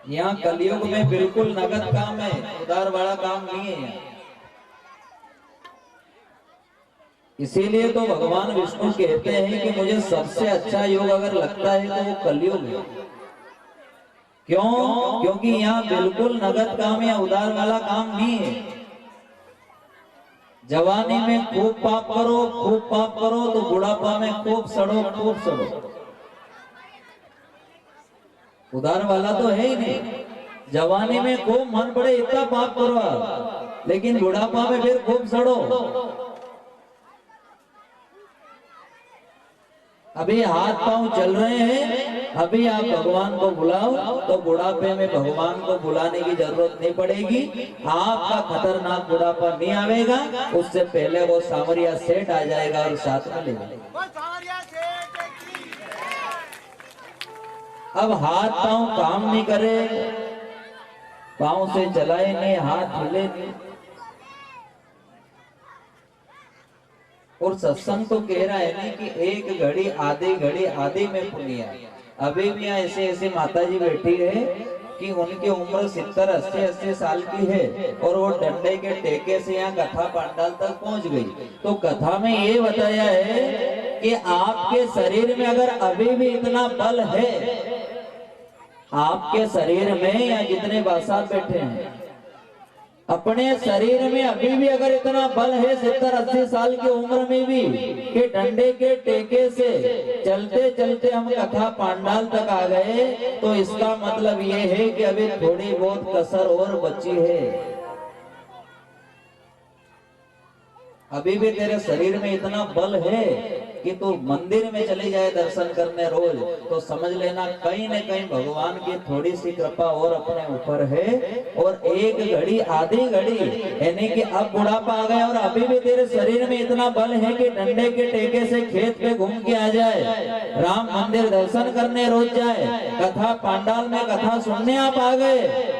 यहाँ कलयुग में बिल्कुल नगद काम है, उधार वाला काम नहीं है। इसीलिए तो भगवान विष्णु कहते हैं कि मुझे सबसे अच्छा योग अगर लगता है तो वो कलयुग है। क्यों? क्योंकि यहाँ बिल्कुल नगद काम या उधार वाला काम नहीं है। जवानी में खूब पाप करो तो बुढ़ापा में खूब सड़ो। उधार वाला तो है ही नहीं। जवानी में खूब मन पड़े इतना पाप करो आप, लेकिन बुढ़ापा में फिर खूब सड़ो। अभी हाथ पांव चल रहे हैं, अभी आप भगवान को बुलाओ तो बुढ़ापे में भगवान को बुलाने की जरूरत नहीं पड़ेगी। आपका खतरनाक बुढ़ापा नहीं आवेगा, उससे पहले वो सांवरिया सेठ आ जाएगा और साथ में ले जाएगा। अब हाथ पांव काम नहीं करे, पांव से चलाए नहीं, हाथ हिले नहीं। और सत्संग तो कह रहा है ना कि एक घड़ी आधी में पुनिया। अभी भी ऐसे ऐसे माता जी बैठी है कि उनकी उम्र 70-80 साल की है और वो डंडे के टेके से यहाँ कथा पांडाल तक पहुंच गई। तो कथा में ये बताया है कि आपके शरीर में अगर अभी भी इतना बल है, आपके शरीर में या जितने बासात बैठे हैं अपने शरीर में अभी भी अगर इतना बल है 70-80 साल की उम्र में भी कि डंडे के टेके से चलते चलते हम कथा पांडाल तक आ गए, तो इसका मतलब ये है कि अभी थोड़ी बहुत कसर और बची है। अभी भी तेरे शरीर में इतना बल है कि तू मंदिर में चले जाए दर्शन करने रोज, तो समझ लेना कहीं न कहीं भगवान की थोड़ी सी कृपा और अपने ऊपर है। और एक घड़ी आधी घड़ी यानी कि अब बुढ़ापा आ गया और अभी भी तेरे शरीर में इतना बल है कि डंडे के टेके से खेत पे घूम के आ जाए, राम मंदिर दर्शन करने रोज जाए, कथा पांडाल में कथा सुनने आप आ गए,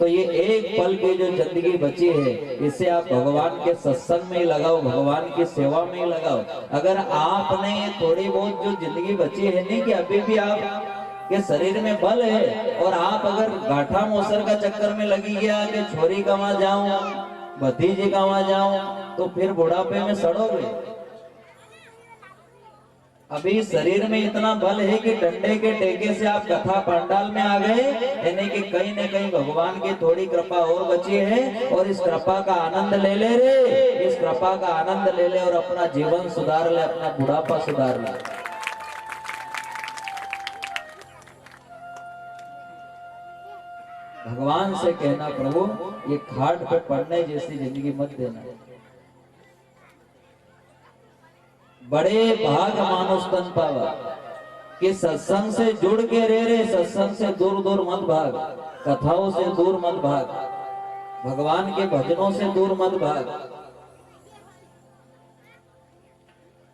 तो ये एक पल की जो जिंदगी बची है इसे आप भगवान के सत्संग में ही लगाओ, भगवान की सेवा में ही लगाओ। अगर आपने थोड़ी बहुत जो जिंदगी बची है नहीं कि अभी भी आप के शरीर में बल है और आप अगर गाठा मोसर का चक्कर में लगी गया कि छोरी कमा जाऊं, भतीजी कमा जाऊं, तो फिर बुढ़ापे में सड़ोगे। अभी शरीर में इतना बल है कि डंडे के टेके से आप कथा पंडाल में आ गए, यानी कि कहीं न कहीं भगवान की थोड़ी कृपा और बची है। और इस कृपा का आनंद ले ले रे, इस कृपा का आनंद ले ले और अपना जीवन सुधार ले, अपना बुढ़ापा सुधार ले। भगवान से कहना प्रभु ये खाट पे पड़ने जैसी जिंदगी मत देना। बड़े भाग मानुष तन पावा कि सत्संग से जुड़ के रे, सत्संग से दूर दूर मत भाग, कथाओं से दूर मत भाग, भगवान के भजनों से दूर मत भाग।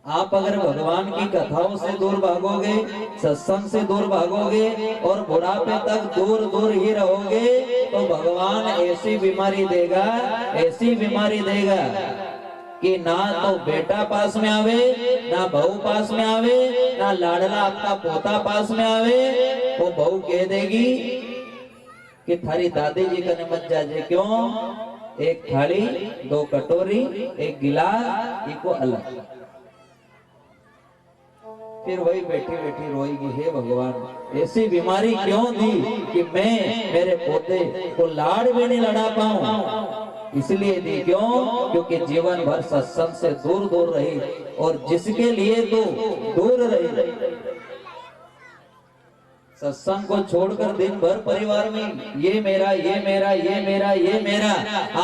आप अगर भगवान की कथाओं से दूर भागोगे, सत्संग से दूर भागोगे और बुढ़ापे तक दूर दूर ही रहोगे, तो भगवान ऐसी बीमारी देगा, ऐसी बीमारी देगा कि ना तो बेटा पास में आवे, ना बहू पास में आवे, ना लाडला आपका पोता पास में आवे। वो बहू कह देगी कि थारी दादी जी कने मत जाजे। क्यों? एक थाली, 2 कटोरी, 1 गिलास, इको अलग। फिर वही बैठी बैठी रोएगी, हे भगवान ऐसी बीमारी क्यों दी कि मैं मेरे पोते को लाड़ भी नहीं लड़ा पाऊं। इसलिए दी। क्यों? क्योंकि जीवन भर सत्संग से दूर दूर रही और जिसके लिए तो दूर रही, सत्संग को छोड़कर दिन भर परिवार में ये मेरा, ये मेरा, ये मेरा, ये मेरा।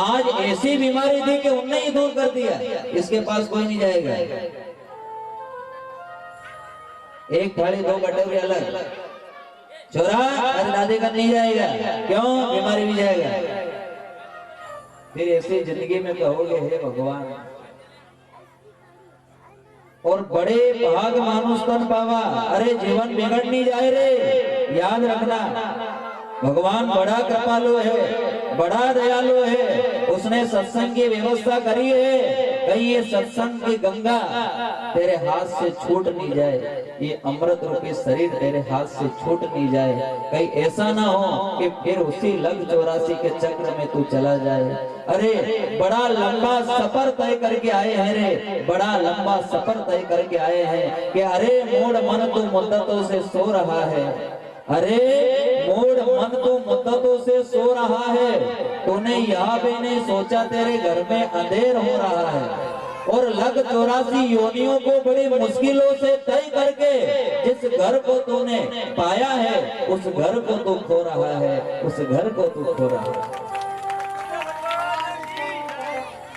आज ऐसी बीमारी दी कि उनने ही दूर कर दिया, इसके पास कोई नहीं जाएगा। एक थाली 2 कटोरी अलग, छोरा अरे दादी का नहीं जाएगा। क्यों? बीमारी भी जाएगा। फिर ऐसी जिंदगी में कहोगे हे भगवान। और बड़े भाग मानुष तन पावा, अरे जीवन बिगड़ नहीं जाए रे, याद रखना भगवान बड़ा कृपालु है। बड़ा दयालु है, उसने सत्संग की व्यवस्था करी है। कहीं ये सत्संग की गंगा तेरे हाथ से छूट नहीं जाए, ये अमृत रूपी शरीर तेरे हाथ से छूट नहीं जाए। कहीं ऐसा ना हो कि फिर उसी लग 84 के चक्र में तू चला जाए। अरे बड़ा लंबा सफर तय करके आए हैं रे, बड़ा लंबा सफर तय करके आए हैं कि अरे मूड मन तू मुद्दतों से सो रहा है, अरे मूड मन तू मुद्दतों से सो रहा है। तूने यह भी नहीं सोचा तेरे घर में अंधेर हो रहा है, और लग 84 योनियों को बड़ी मुश्किलों से तय करके जिस घर को तूने पाया है उस घर को तू खो रहा है, उस घर को तू खो रहा है।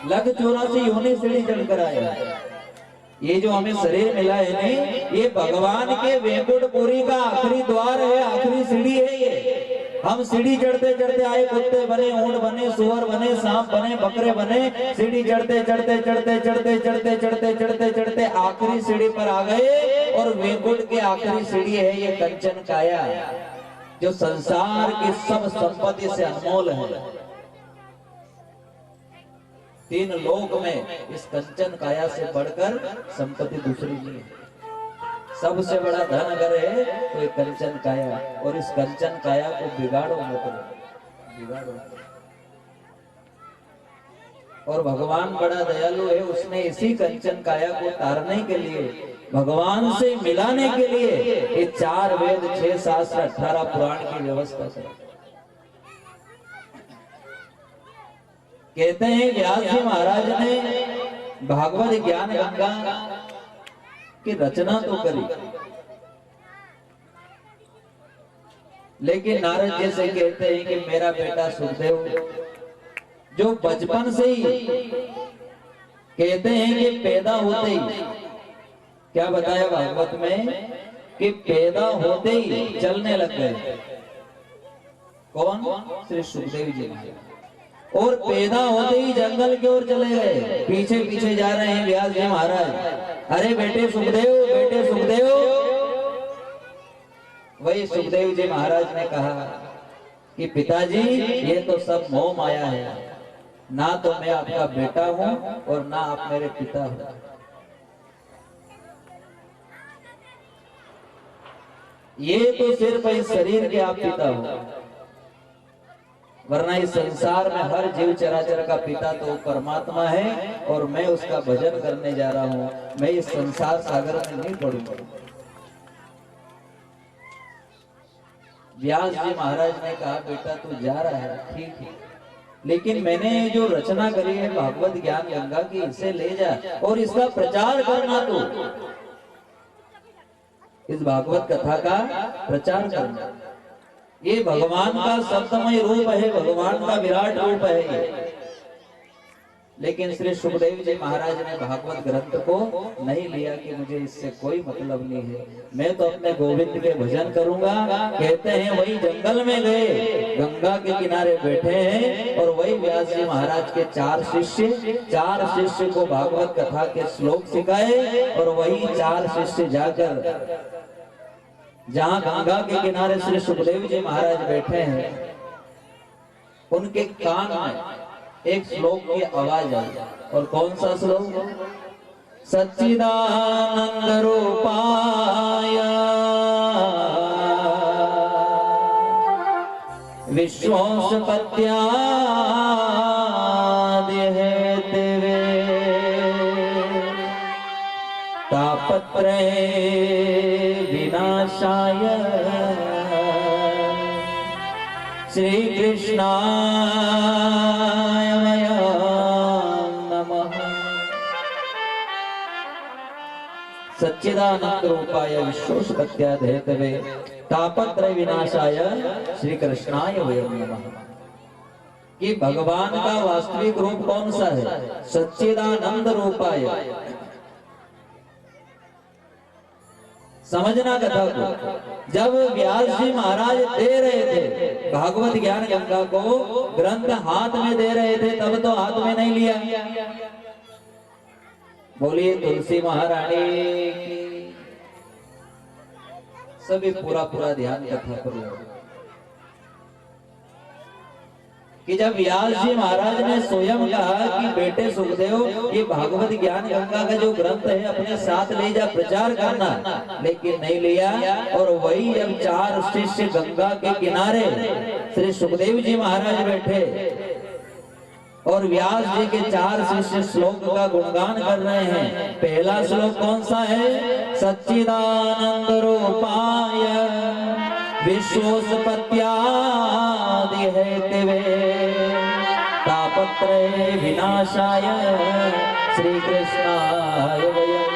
लग 84 योनि सीढ़ी चढ़कर आया। ये जो हमें शरीर मिला है नहीं, ये भगवान के वैकुंठपुरी का आखिरी द्वार है, आखिरी सीढ़ी है ये। हम सीढ़ी चढ़ते चढ़ते आए, कुत्ते बने, ऊंट बने, सुअर बने, सांप बने, बकरे बने, सीढ़ी चढ़ते चढ़ते चढ़ते चढ़ते चढ़ते चढ़ते चढ़ते चढ़ते आखिरी सीढ़ी पर आ गए। और वैकुंठ की आखिरी सीढ़ी है ये कंचन काया, जो संसार की सब संपत्ति से अनमोल है। 3 लोक में इस कंचन काया से बढ़कर संपत्ति दूसरी नहीं है। सबसे बड़ा धन अगर है तो ये कंचन काया, और इस कंचन काया को बिगाड़ो मत, बिगाड़ो। और भगवान बड़ा दयालु है, उसने इसी कंचन काया को तारने के लिए, भगवान से मिलाने के लिए ये 4 वेद, 6 शास्त्र, 18 पुराण की व्यवस्था करी। कहते हैं व्यास जी महाराज ने भागवत ज्ञान गंगा की रचना तो करी, लेकिन नारद जी से कहते हैं कि मेरा बेटा सुखदेव जो बचपन से ही, कहते हैं कि पैदा होते ही, क्या बताया भागवत में कि पैदा होते ही चलने लग गए। कौन? श्री सुखदेव जी। और पैदा होते ही जंगल की ओर चले गए, पीछे पीछे जा रहे हैं व्यास जी महाराज। अरे बेटे सुखदेव, बेटे सुखदेव। वही सुखदेव जी महाराज ने कहा कि पिताजी ये तो सब मोह माया है, ना तो मैं आपका बेटा हूं और ना आप मेरे पिता हो। ये तो सिर्फ इस शरीर के आप पिता हो, वरना इस संसार में हर जीव चराचर का पिता तो परमात्मा है, और मैं उसका भजन करने जा रहा हूं। मैं इस संसार सागर में नहीं पड़ूंगा। व्यास जी महाराज ने कहा बेटा तू जा रहा है ठीक है, लेकिन मैंने जो रचना करी है भागवत ज्ञान गंगा की, इसे ले जा और इसका प्रचार करना। तू इस भागवत कथा का प्रचार करना। ये भगवान का सप्तमय रूप है, भगवान का विराट रूप है ये। लेकिन श्री सुखदेव जी महाराज ने भागवत ग्रंथ को नहीं लिया कि मुझे इससे कोई मतलब नहीं है, मैं तो अपने गोविंद के भजन करूंगा। कहते हैं वही जंगल में गए, गंगा के किनारे बैठे हैं, और वही व्यास जी महाराज के 4 शिष्य को भागवत कथा के श्लोक सिखाए। और वही 4 शिष्य जाकर जहां गंगा के किनारे श्री सुखदेव जी महाराज बैठे हैं, उनके कान में एक श्लोक की आवाज आई। और कौन सा श्लोक? सच्चिदानंद रूपाय विश्वोत्पत्त्यादि हेतवे तापत्रय विनाशाय श्री कृष्णाय नमः। सच्चिदानंद रूपाय विश्वोत्पत्त्यादि हेतवे तापत्रय विनाशाय श्री कृष्णाय वयं नमः। कि भगवान का वास्तविक रूप कौन सा है? सच्चिदानंद रूपाय। समझना कथा को। जब व्यास जी महाराज दे रहे थे भागवत ज्ञान गंगा को, ग्रंथ हाथ में दे रहे थे, तब तो हाथ में नहीं लिया। बोलिए तुलसी महारानी की। सभी पूरा ध्यान कथा पर। कि जब व्यास जी महाराज ने स्वयं कहा कि बेटे सुखदेव ये भागवत ज्ञान गंगा का जो ग्रंथ है अपने साथ ले जा प्रचार करना, लेकिन नहीं लिया। और वही जब 4 शिष्य गंगा के किनारे श्री सुखदेव जी महाराज बैठे और व्यास जी के 4 शिष्य श्लोक का गुणगान कर रहे हैं। पहला श्लोक कौन सा है? सच्चिदानंद रूपाय विश्वोत्पत्त्यादि हेतवे तापत्रय विनाशाय श्री कृष्णाय वयम्